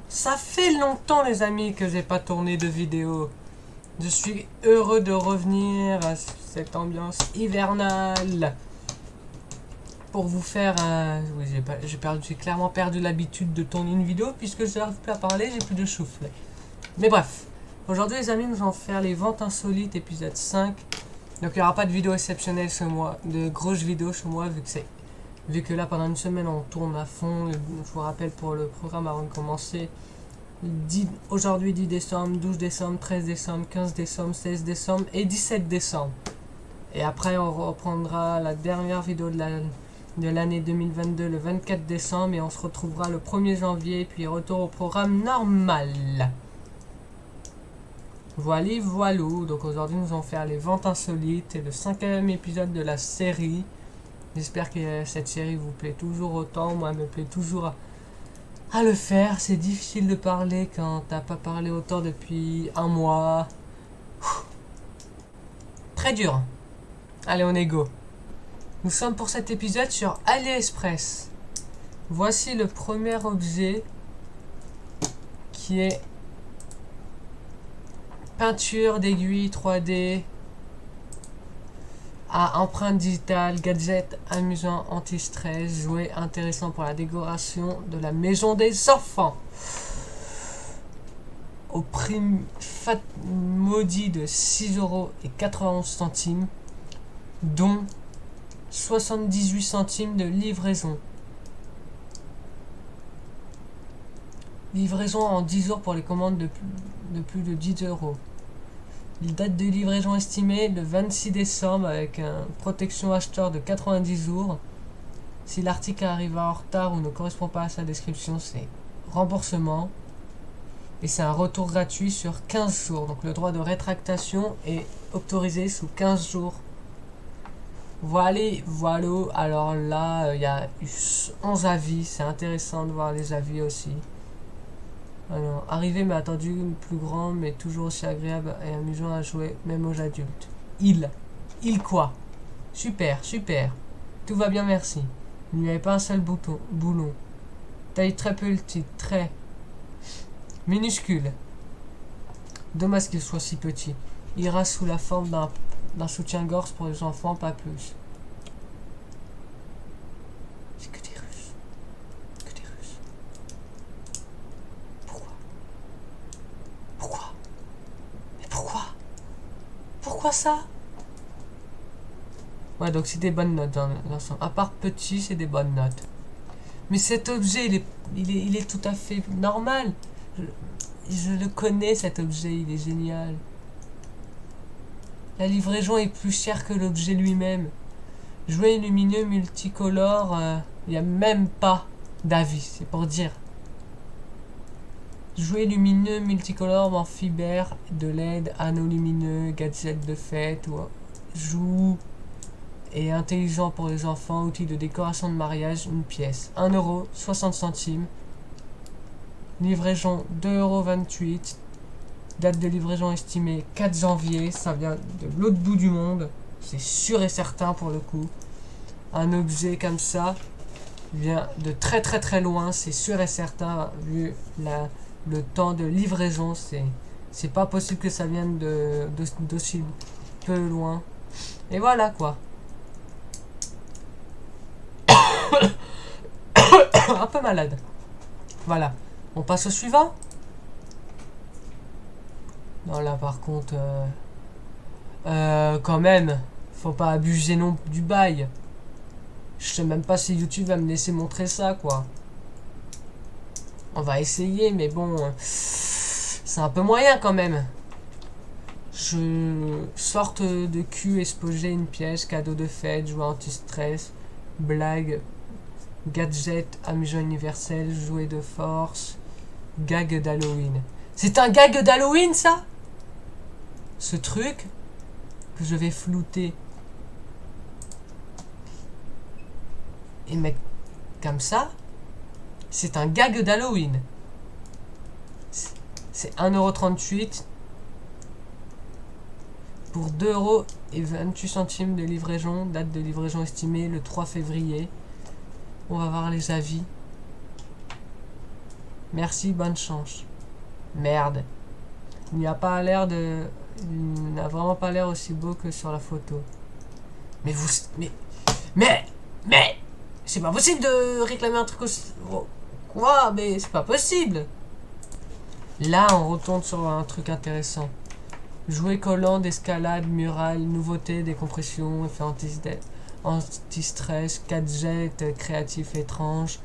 Ça fait longtemps les amis que j'ai pas tourné de vidéo. Je suis heureux de revenir à cette ambiance hivernale. Pour vous faire un... Oui, j'ai clairement perdu l'habitude de tourner une vidéo puisque je n'arrive plus à parler, j'ai plus de souffle. Mais bref, aujourd'hui les amis, nous allons faire les ventes insolites épisode 5. Donc il n'y aura pas de vidéo exceptionnelle ce mois, de grosses vidéos ce mois vu que là pendant une semaine on tourne à fond. Je vous rappelle pour le programme avant de commencer. Aujourd'hui 10 décembre, 12 décembre, 13 décembre, 15 décembre, 16 décembre et 17 décembre. Et après on reprendra la dernière vidéo de l'année 2022 le 24 décembre et on se retrouvera le 1er janvier puis retour au programme normal. Voilà, voilou. Donc aujourd'hui nous allons faire les ventes insolites et le 5e épisode de la série. J'espère que cette série vous plaît toujours autant. Moi elle me plaît toujours à le faire. C'est difficile de parler quand t'as pas parlé autant depuis un mois. Très dur. Allez, on est go. Nous sommes pour cet épisode sur AliExpress. Voici le premier objet qui est peinture d'aiguille 3D à empreinte digitale, gadget amusant, anti-stress, jouet intéressant pour la décoration de la maison des enfants. Au prix fat maudit de 6,91 €, dont 78 centimes de livraison. Livraison en 10 jours pour les commandes de plus de 10 €. Date de livraison estimée le 26 décembre avec une protection acheteur de 90 jours. Si l'article arrive en retard ou ne correspond pas à sa description, c'est remboursement. Et c'est un retour gratuit sur 15 jours. Donc le droit de rétractation est autorisé sous 15 jours. Voilà. Alors là, il y a eu 11 avis. C'est intéressant de voir les avis aussi. Alors, arrivé mais attendu, plus grand mais toujours aussi agréable et amusant à jouer, même aux adultes. Il quoi? Super. Tout va bien, merci. Il n'y avait pas un seul boulon. Taille très petite, très minuscule. Dommage qu'il soit si petit. Ira sous la forme d'un soutien-gorge pour les enfants, pas plus. C'est que des Russes. Pourquoi ça? Ouais, donc c'est des bonnes notes dans l'ensemble. À part petit, c'est des bonnes notes. Mais cet objet, il est tout à fait normal. Je le connais, cet objet, il est génial. La livraison est plus chère que l'objet lui-même. Jouet lumineux multicolore, il n'y a même pas d'avis, c'est pour dire. Jouet lumineux multicolore en fiber, de LED, anneaux lumineux, gadget de fête, joue et intelligent pour les enfants, outil de décoration de mariage, une pièce. 1,60 €. Livraison 2,28 €. Date de livraison estimée 4 janvier. Ça vient de l'autre bout du monde. C'est sûr et certain pour le coup. Un objet comme ça vient de très très très loin. C'est sûr et certain vu le temps de livraison. C'est pas possible que ça vienne d'aussi peu loin. Et voilà quoi. Un peu malade. Voilà. On passe au suivant. Non là par contre quand même faut pas abuser non du bail. Je sais même pas si YouTube va me laisser montrer ça quoi. On va essayer mais bon c'est un peu moyen quand même. Sorte de cul exposé une pièce, cadeau de fête, jouet anti-stress, blague, gadget amusant universel, jouet de force, gag d'Halloween. C'est un gag d'Halloween ça? Ce truc que je vais flouter et mettre comme ça, c'est un gag d'Halloween. C'est 1,38 € pour 2,28 € de livraison. Date de livraison estimée le 3 février. On va voir les avis. Merci, bonne chance. Merde. Il n'y a pas l'air de... Il n'a vraiment pas l'air aussi beau que sur la photo. Mais vous... Mais... Mais... C'est pas possible de réclamer un truc aussi... Quoi? Mais c'est pas possible. Là, on retourne sur un truc intéressant. Jouet collant d'escalade, mural, nouveauté, décompression, effet anti-stress, gadget créatif étrange,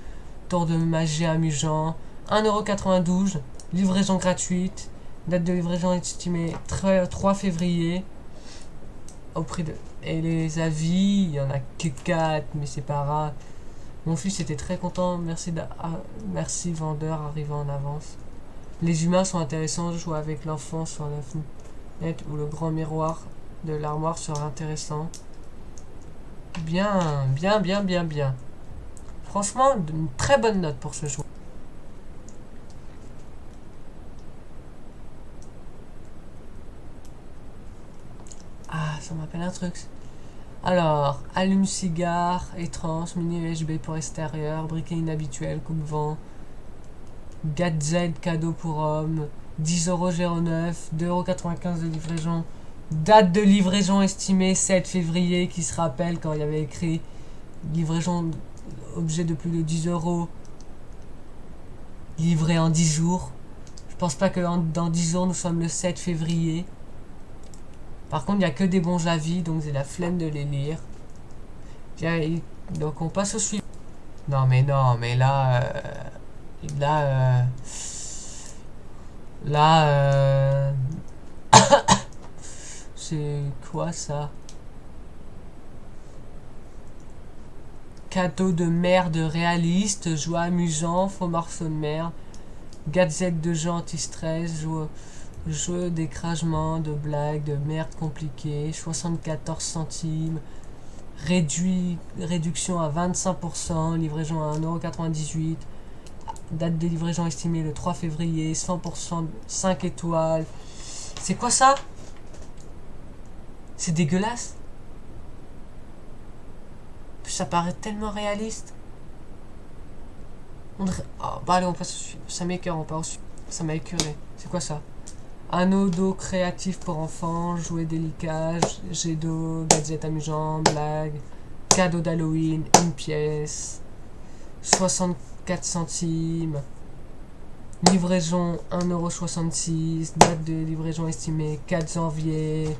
tour de magie amusant, 1,92€, livraison gratuite, date de livraison estimée 3 février, au prix de... Et les avis, il y en a que 4, mais c'est pas grave. Mon fils était très content, merci vendeur arrivant en avance. Les humains sont intéressants, jouer avec l'enfant sur la fenêtre ou le grand miroir de l'armoire sera intéressant. Bien, bien, bien, bien, bien. Franchement, une très bonne note pour ce jeu. Ah, ça m'appelle un truc. Alors, allume-cigare, étrange, mini USB pour extérieur, briquet inhabituel, coupe-vent, gadget cadeau pour homme, 10,09€, 2,95€ de livraison, date de livraison estimée 7 février, qui se rappelle quand il y avait écrit livraison objet de plus de 10€, livré en 10 jours. Je pense pas que dans 10 jours nous sommes le 7 février. Par contre, il n'y a que des bons avis, donc j'ai la flemme de les lire. Donc on passe au suivant. Non, mais là... Là... C'est quoi ça? Cadeau de merde réaliste, joie amusant, faux morceau de merde, gadget de jeu anti-stress, jeu d'écrasement, de blagues, de merde compliquée, 74 centimes, réduction à 25%, livraison à 1,98€, date de livraison estimée le 3 février, 100%, 5 étoiles. C'est quoi ça? C'est dégueulasse. Ça paraît tellement réaliste. Oh, bah allez, on passe au suivant. Ça m'écœure, on passe au suivant. Ça m'a écœuré. C'est quoi ça? Anneau d'eau créatif pour enfants, jouets délicats, jet d'eau, gadget amusant, blague, cadeau d'Halloween, une pièce, 64 centimes, livraison 1,66€, date de livraison estimée 4 janvier.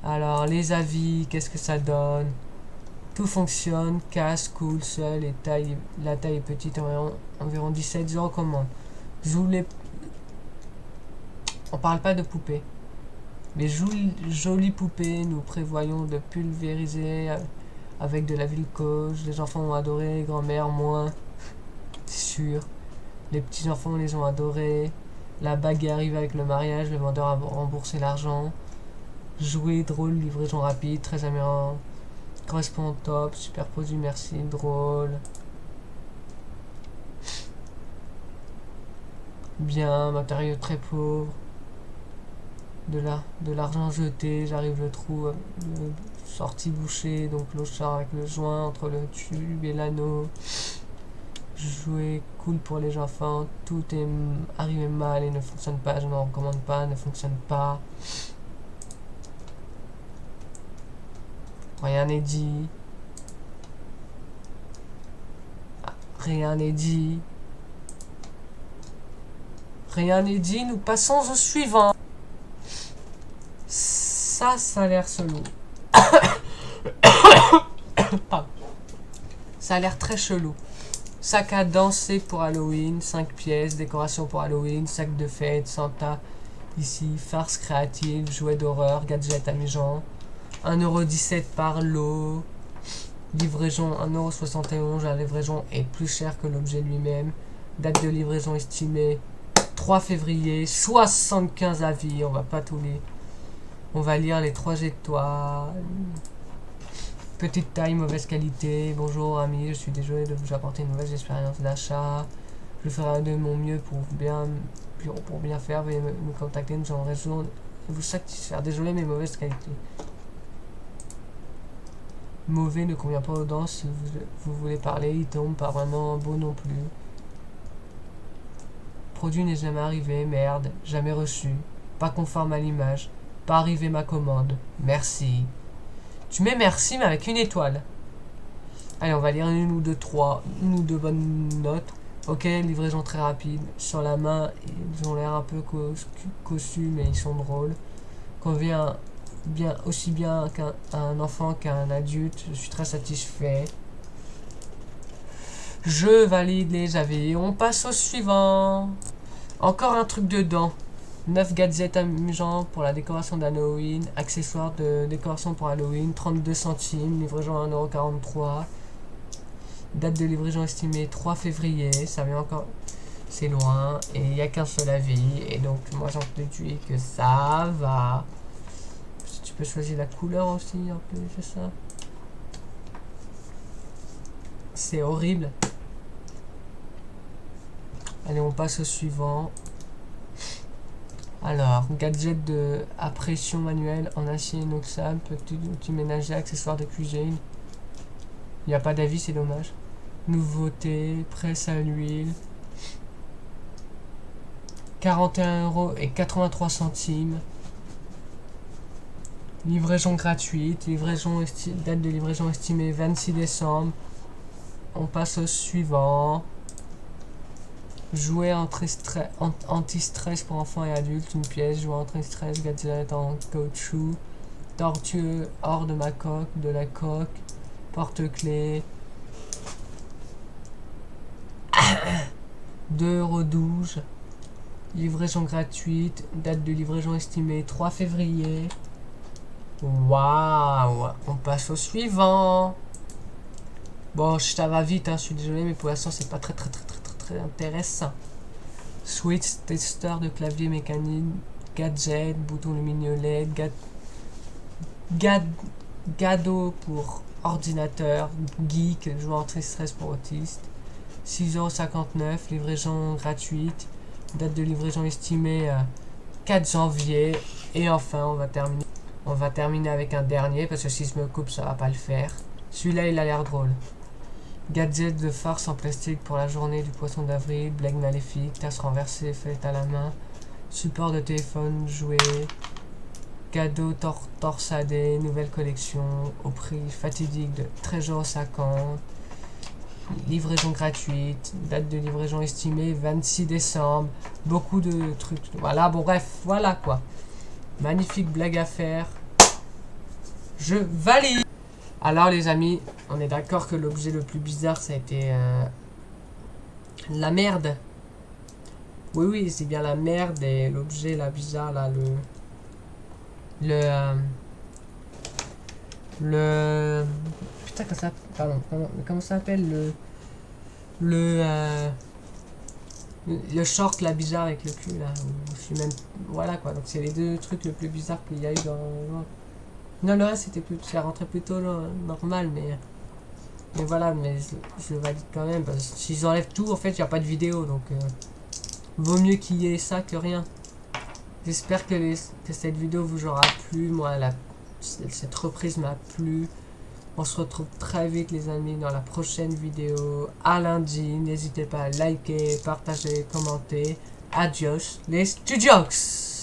Alors, les avis, qu'est-ce que ça donne? Tout fonctionne, casse, cool, seul, et la taille est petite, environ 17, je recommande. On parle pas de poupées. Les jolies poupées, nous prévoyons de pulvériser avec de la vilcose. Les enfants ont adoré, les grands-mères moins, c'est sûr. Les petits-enfants les ont adorés. La bague arrive avec le mariage, le vendeur a remboursé l'argent. Jouet drôle, livraison rapide, très amusant. Correspond au top, superposé, merci, drôle. Bien, matériaux très pauvres. De l'argent jeté, j'arrive le trou, sortie bouchée, donc l'eau sort avec le joint entre le tube et l'anneau. Jouer cool pour les enfants, tout est arrivé mal et ne fonctionne pas, je ne recommande pas, ne fonctionne pas. Rien n'est dit. Rien n'est dit. Rien n'est dit, nous passons au suivant. Ça a l'air chelou. Ça a l'air très chelou. Sac à danser pour Halloween, 5 pièces, décoration pour Halloween, sac de fête, Santa, ici, farce créative, jouet d'horreur, gadget amusant, 1,17€ par lot, livraison 1,71€, la livraison est plus chère que l'objet lui-même, date de livraison estimée 3 février, 75 avis, on va pas tous les... On va lire les 3 étoiles. Petite taille, mauvaise qualité. Bonjour amis, je suis désolé de vous apporter une mauvaise expérience d'achat. Je ferai de mon mieux pour bien faire. Veuillez me contacter, nous allons résoudre et vous satisfaire. Désolé, mais mauvaise qualité. Mauvais ne convient pas aux danses. Si vous voulez parler, il tombe pas vraiment beau non plus. Produit n'est jamais arrivé, merde, jamais reçu. Pas conforme à l'image. Pas arrivé ma commande. Merci. Tu mets merci mais avec une étoile. Allez, on va lire une ou deux bonnes notes. Ok, livraison très rapide. Sur la main, ils ont l'air un peu cossus, mais ils sont drôles. Convient bien, aussi bien qu'à un enfant qu'à un adulte. Je suis très satisfait. Je valide les avis. On passe au suivant. Encore un truc dedans. 9 gadgets amusants pour la décoration d'Halloween. Accessoires de décoration pour Halloween. 32 centimes. Livraison à 1,43 €. Date de livraison estimée 3 février. Ça vient encore. C'est loin. Et il n'y a qu'un seul avis. Et donc, moi, j'en déduis que ça va. Si tu peux choisir la couleur aussi, un peu, c'est ça. C'est horrible. Allez, on passe au suivant. Alors, gadget à pression manuelle en acier inoxydable, petit outil ménager, accessoires de cuisine. Il n'y a pas d'avis, c'est dommage. Nouveauté, presse à l'huile. 41,83 €. Livraison gratuite. Date de livraison estimée 26 décembre. On passe au suivant. Jouet anti-stress pour enfants et adultes, une pièce, jouet anti-stress, gadget en caoutchouc, tortue hors de la coque, porte-clés, 2,12 €, livraison gratuite, date de livraison estimée 3 février. Waouh, on passe au suivant. Bon, ça va vite, hein, je suis désolé, mais pour l'instant, c'est pas très intéressant. Switch, testeur de clavier mécanique, gadget, bouton lumineux LED, gado pour ordinateur, geek, joueur anti-stress pour autistes, 6,59 €, livraison gratuite, date de livraison estimée 4 janvier. Et enfin, on va terminer avec un dernier, parce que si je me coupe, ça va pas le faire. Celui-là, il a l'air drôle. Gadget de farce en plastique pour la journée du poisson d'avril, blague maléfique, tasse renversée faite à la main, support de téléphone jouet, cadeau torsadé, nouvelle collection, au prix fatidique de 13,50 €, livraison gratuite, date de livraison estimée 26 décembre, beaucoup de trucs, voilà, bon bref, voilà quoi. Magnifique blague à faire, je valide. Alors les amis, on est d'accord que l'objet le plus bizarre ça a été la merde. Oui, c'est bien la merde et l'objet là bizarre là, putain comment ça s'appelle le short là bizarre avec le cul là, je suis même, voilà quoi, donc c'est les deux trucs le plus bizarre qu'il y a eu dans. Non, le reste, ça rentrait plutôt normal, mais voilà, mais je le valide quand même, parce que s'ils enlèvent tout, en fait, il n'y a pas de vidéo, donc vaut mieux qu'il y ait ça que rien. J'espère que cette vidéo vous aura plu, moi, cette reprise m'a plu. On se retrouve très vite, les amis, dans la prochaine vidéo, à lundi. N'hésitez pas à liker, partager, commenter. Adios, les studios!